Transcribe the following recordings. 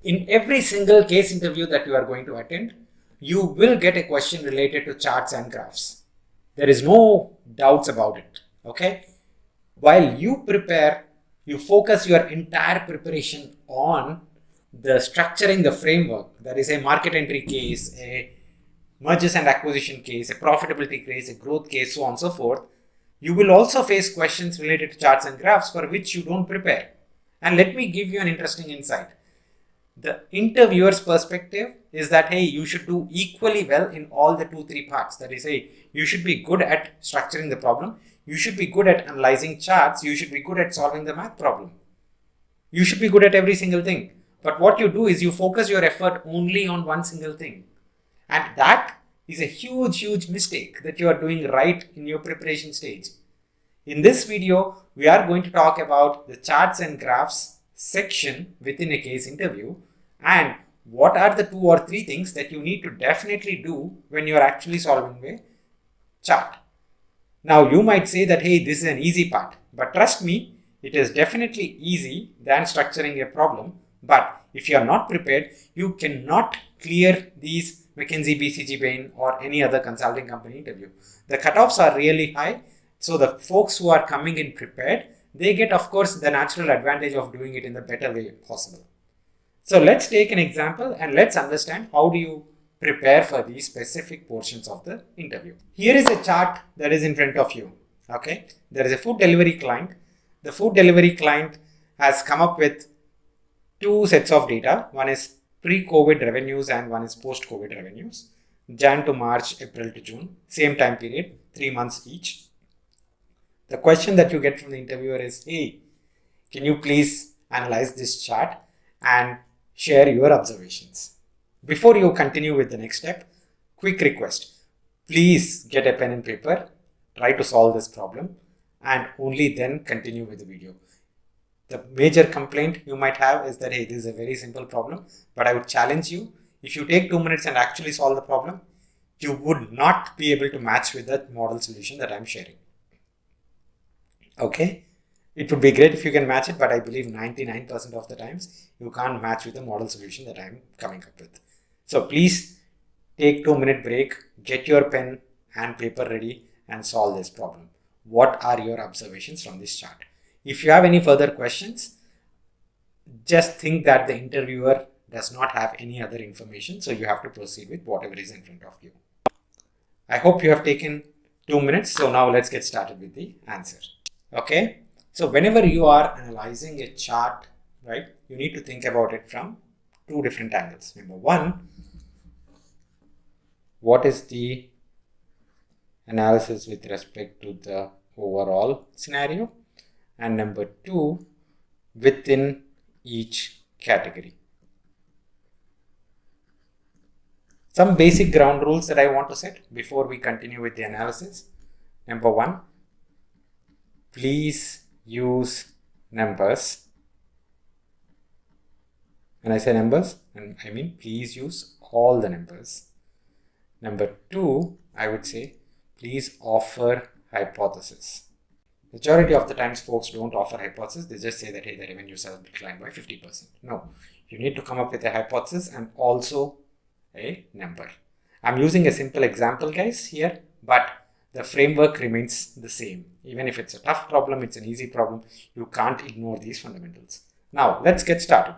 In every single case interview that you are going to attend, you will get a question related to charts and graphs. There is no doubts about it. Okay. While you prepare, you focus your entire preparation on the structuring the framework. That is a market entry case, a mergers and acquisition case, a profitability case, a growth case, so on and so forth. You will also face questions related to charts and graphs for which you don't prepare. And let me give you an interesting insight. The interviewer's perspective is that, hey, you should do equally well in all the 2-3 parts. That is, hey, you should be good at structuring the problem. You should be good at analyzing charts. You should be good at solving the math problem. You should be good at every single thing. But what you do is you focus your effort only on one single thing. And that is a huge mistake that you are doing right in your preparation stage. In this video, we are going to talk about the charts and graphs section within a case interview and what are the 2 or 3 things that you need to definitely do when you are actually solving a chart. Now, you might say that, hey, this is an easy part, but trust me, it is definitely easy than structuring a problem. But if you are not prepared, you cannot clear these McKinsey, BCG, Bain or any other consulting company interview. The cutoffs are really high. So the folks who are coming in prepared, they get, of course, the natural advantage of doing it in the better way possible. So let's take an example and let's understand how do you prepare for these specific portions of the interview. Here is a chart that is in front of you. Okay, there is a food delivery client. The food delivery client has come up with 2 sets of data. One is pre-COVID revenues and one is post-COVID revenues. Jan to March, April to June, same time period, 3 months each. The question that you get from the interviewer is, hey, can you please analyze this chart and share your observations? Before you continue with the next step, quick request. Please get a pen and paper, try to solve this problem and only then continue with the video. The major complaint you might have is that, hey, this is a very simple problem, but I would challenge you, if you take 2 minutes and actually solve the problem, you would not be able to match with the model solution that I'm sharing. Okay, it would be great if you can match it, but I believe 99% of the times you can't match with the model solution that I'm coming up with. So please take 2-minute break, get your pen and paper ready and solve this problem. What are your observations from this chart? If you have any further questions, just think that the interviewer does not have any other information, so you have to proceed with whatever is in front of you. I hope you have taken 2 minutes, so now let's get started with the answer. Okay, so whenever you are analyzing a chart, right, you need to think about it from 2 different angles. Number 1, what is the analysis with respect to the overall scenario? And number 2, within each category. Some basic ground rules that I want to set before we continue with the analysis. Number 1, please use numbers. When I say numbers, I mean please use all the numbers. Number 2, I would say please offer hypothesis. Majority of the times folks don't offer hypothesis, they just say that, hey, the revenues have declined by 50%. No, you need to come up with a hypothesis and also a number. I'm using a simple example, guys, here, but the framework remains the same. Even if it's a tough problem, it's an easy problem, you can't ignore these fundamentals. Now, let's get started.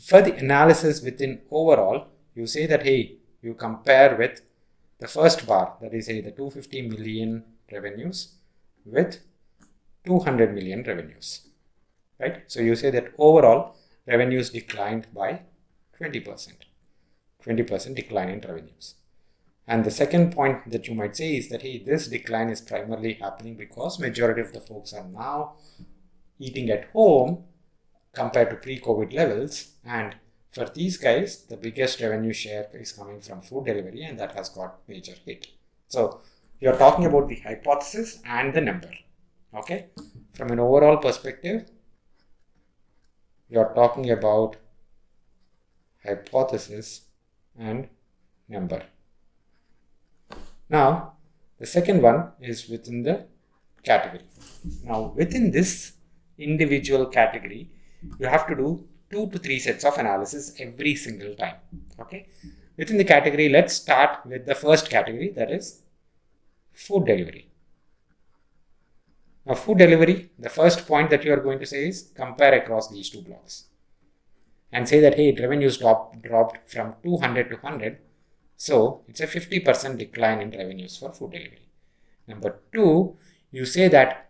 For the analysis within overall, you say that, hey, you compare with the first bar, that is, say, the 250 million revenues with 200 million revenues, right? So you say that overall revenues declined by 20% decline in revenues. And the second point that you might say is that, hey, this decline is primarily happening because majority of the folks are now eating at home compared to pre-COVID levels. And for these guys, the biggest revenue share is coming from food delivery, and that has got major hit. So you're talking about the hypothesis and the number. Okay. From an overall perspective, you're talking about hypothesis and number. Now, the second one is within the category. Now, within this individual category, you have to do 2 to 3 sets of analysis every single time. Okay. Within the category, let's start with the first category, that is food delivery. Now, food delivery, the first point that you are going to say is compare across these two blocks and say that, hey, revenues dropped from 200 to 100. So it's a 50% decline in revenues for food delivery. Number two, you say that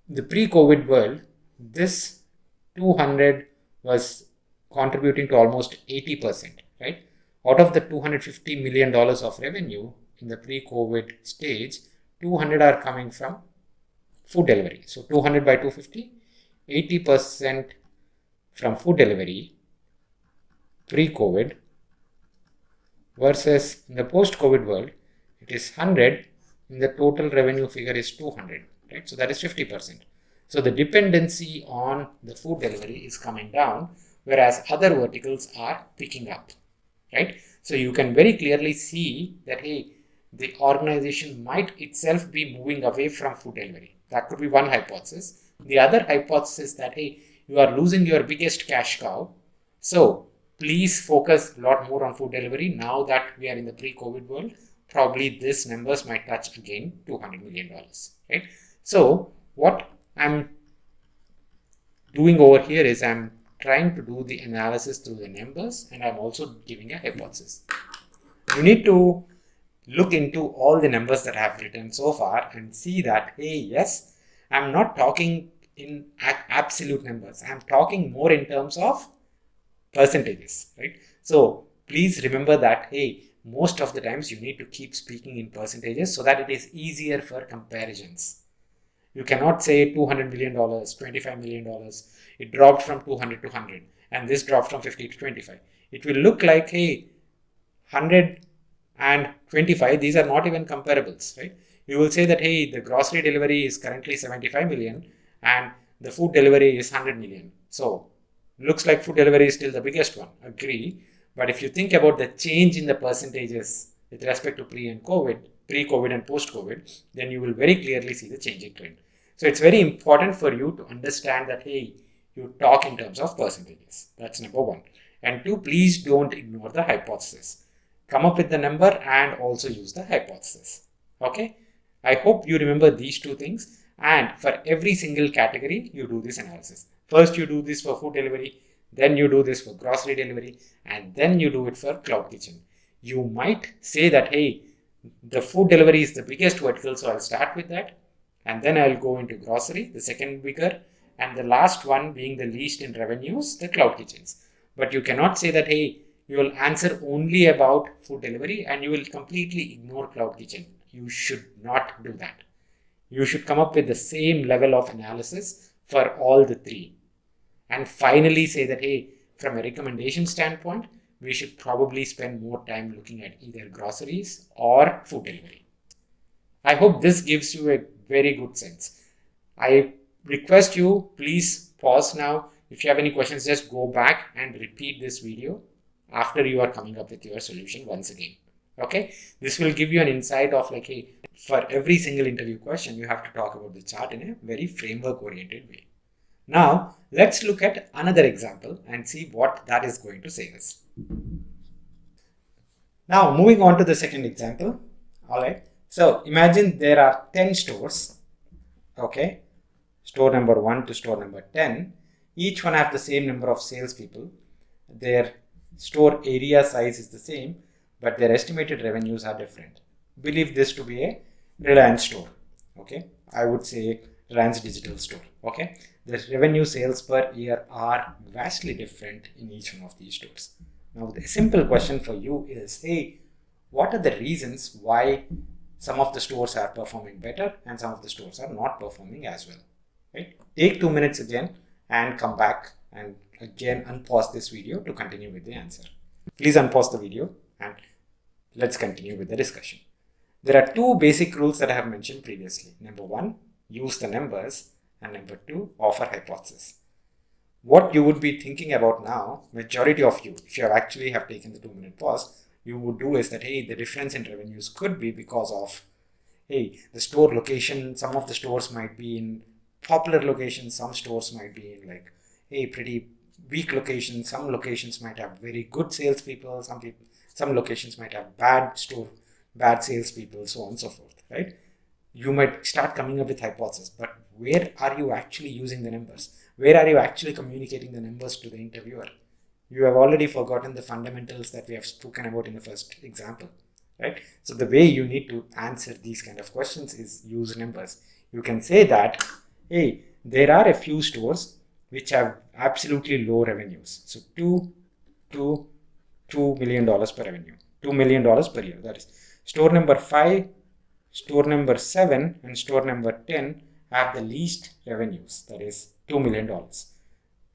the pre-COVID world, this 200 was contributing to almost 80%, right? Out of the $250 million of revenue in the pre-COVID stage, 200 are coming from food delivery. So 200 by 250, 80% from food delivery pre-COVID versus in the post-COVID world, it is 100 and the total revenue figure is 200, right? So that is 50%. So the dependency on the food delivery is coming down, whereas other verticals are picking up, right? So you can very clearly see that, hey, the organization might itself be moving away from food delivery. That could be one hypothesis. The other hypothesis that, hey, you are losing your biggest cash cow. So please focus a lot more on food delivery. Now that we are in the pre-COVID world, probably these numbers might touch again $200 million, right? So what I'm doing over here is I'm trying to do the analysis through the numbers, and I'm also giving a hypothesis. You need to look into all the numbers that I have written so far and see that, hey, yes, I'm not talking in absolute numbers. I'm talking more in terms of percentages, right? So please remember that, hey, most of the times you need to keep speaking in percentages so that it is easier for comparisons. You cannot say $200 million, $25 million. It dropped from 200 to 100, and this dropped from 50 to 25. It will look like, hey, 100 and 25, these are not even comparables, right? You will say that, hey, the grocery delivery is currently 75 million and the food delivery is 100 million. So looks like food delivery is still the biggest one. Agree. But if you think about the change in the percentages with respect to pre-COVID and post-COVID, then you will very clearly see the changing trend. So it's very important for you to understand that, hey, you talk in terms of percentages. That's number one. And two, please don't ignore the hypothesis. Come up with the number and also use the hypothesis. Okay. I hope you remember these two things. And for every single category, you do this analysis. First, you do this for food delivery. Then you do this for grocery delivery. And then you do it for cloud kitchen. You might say that, hey, the food delivery is the biggest vertical, so I'll start with that. And then I'll go into grocery, the second bigger. And the last one being the least in revenues, the cloud kitchens. But you cannot say that, hey, you will answer only about food delivery and you will completely ignore cloud kitchen. You should not do that. You should come up with the same level of analysis for all the three. And finally say that, hey, from a recommendation standpoint, we should probably spend more time looking at either groceries or food delivery. I hope this gives you a very good sense. I request you, please pause now. If you have any questions, just go back and repeat this video after you are coming up with your solution once again. Okay, this will give you an insight of like, hey, for every single interview question, you have to talk about the chart in a very framework oriented way. Now, let's look at another example and see what that is going to say us. Now, moving on to the second example. All right. So, imagine there are 10 stores. Okay. Store number 1 to store number 10. Each one have the same number of salespeople. Their store area size is the same, but their estimated revenues are different. Believe this to be a Reliance store. Okay. I would say Reliance digital store. Okay. The revenue sales per year are vastly different in each one of these stores. Now, the simple question for you is, hey, what are the reasons why some of the stores are performing better and some of the stores are not performing as well? Right? Take 2 minutes again and come back and again unpause this video to continue with the answer. Please unpause the video and let's continue with the discussion. There are two basic rules that I have mentioned previously. Number one, use the numbers, and number two, offer hypothesis. What you would be thinking about now, majority of you, if you actually have taken the 2-minute pause, you would do is that, hey, the difference in revenues could be because of, hey, the store location. Some of the stores might be in popular locations. Some stores might be in like, hey, pretty weak locations. Some locations might have very good salespeople. Some locations might have bad salespeople, so on and so forth, right? You might start coming up with hypotheses, but where are you actually using the numbers? Where are you actually communicating the numbers to the interviewer? You have already forgotten the fundamentals that we have spoken about in the first example, right? So the way you need to answer these kind of questions is use numbers. You can say that, hey, there are a few stores which have absolutely low revenues. So $2 million per revenue, $2 million per year. That is store number 5, store number 7, and store number 10 have the least revenues. That is $2 million.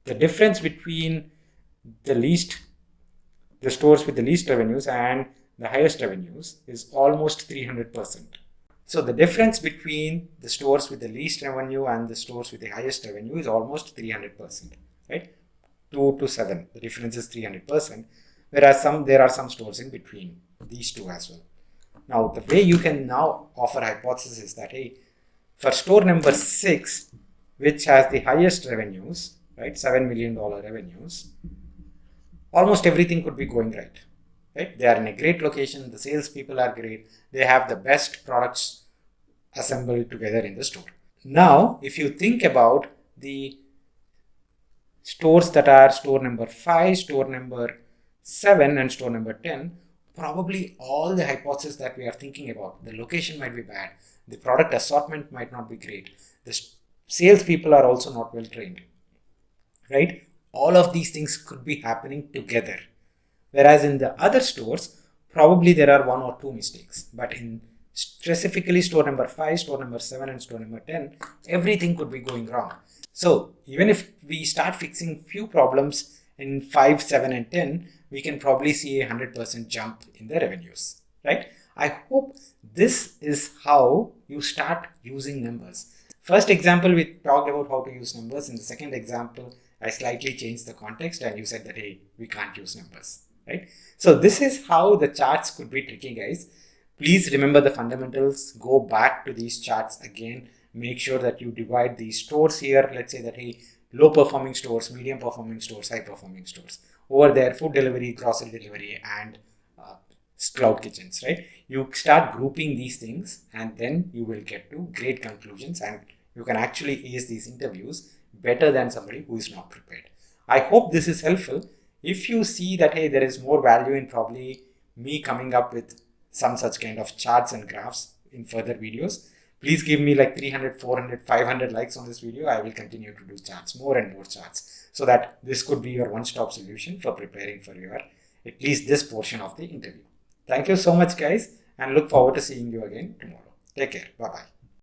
The difference between the stores with the least revenues and the highest revenues is almost 300%. So the difference between the stores with the least revenue and the stores with the highest revenue is almost 300%, right? 2 to 7, the difference is 300%, whereas there are some stores in between these two as well. Now, the way you can now offer hypothesis is that, hey, for store number 6, which has the highest revenues, right, $7 million revenues, almost everything could be going right. Right? They are in a great location, the salespeople are great, they have the best products assembled together in the store. Now, if you think about the stores that are store number 5, store number 7, and store number 10, probably all the hypotheses that we are thinking about, the location might be bad, the product assortment might not be great, the salespeople are also not well trained, right? All of these things could be happening together. Whereas in the other stores, probably there are 1 or 2 mistakes. But in specifically store number 5, store number 7, and store number 10, everything could be going wrong. So even if we start fixing few problems in 5, 7, and 10, we can probably see a 100% jump in the revenues, right? I hope this is how you start using numbers. First example, we talked about how to use numbers. In the second example, I slightly changed the context and you said that, hey, we can't use numbers, right? So this is how the charts could be tricky, guys. Please remember the fundamentals. Go back to these charts again. Make sure that you divide these stores here. Let's say that, hey, low performing stores, medium performing stores, high performing stores. Over there, food delivery, grocery delivery, and cloud kitchens, right? You start grouping these things and then you will get to great conclusions and you can actually ace these interviews better than somebody who is not prepared. I hope this is helpful. If you see that, hey, there is more value in probably me coming up with some such kind of charts and graphs in further videos, please give me like 300, 400, 500 likes on this video. I will continue to do charts, more and more charts, so that this could be your one-stop solution for preparing for your at least this portion of the interview. Thank you so much, guys, and look forward to seeing you again tomorrow. Take care. Bye-bye.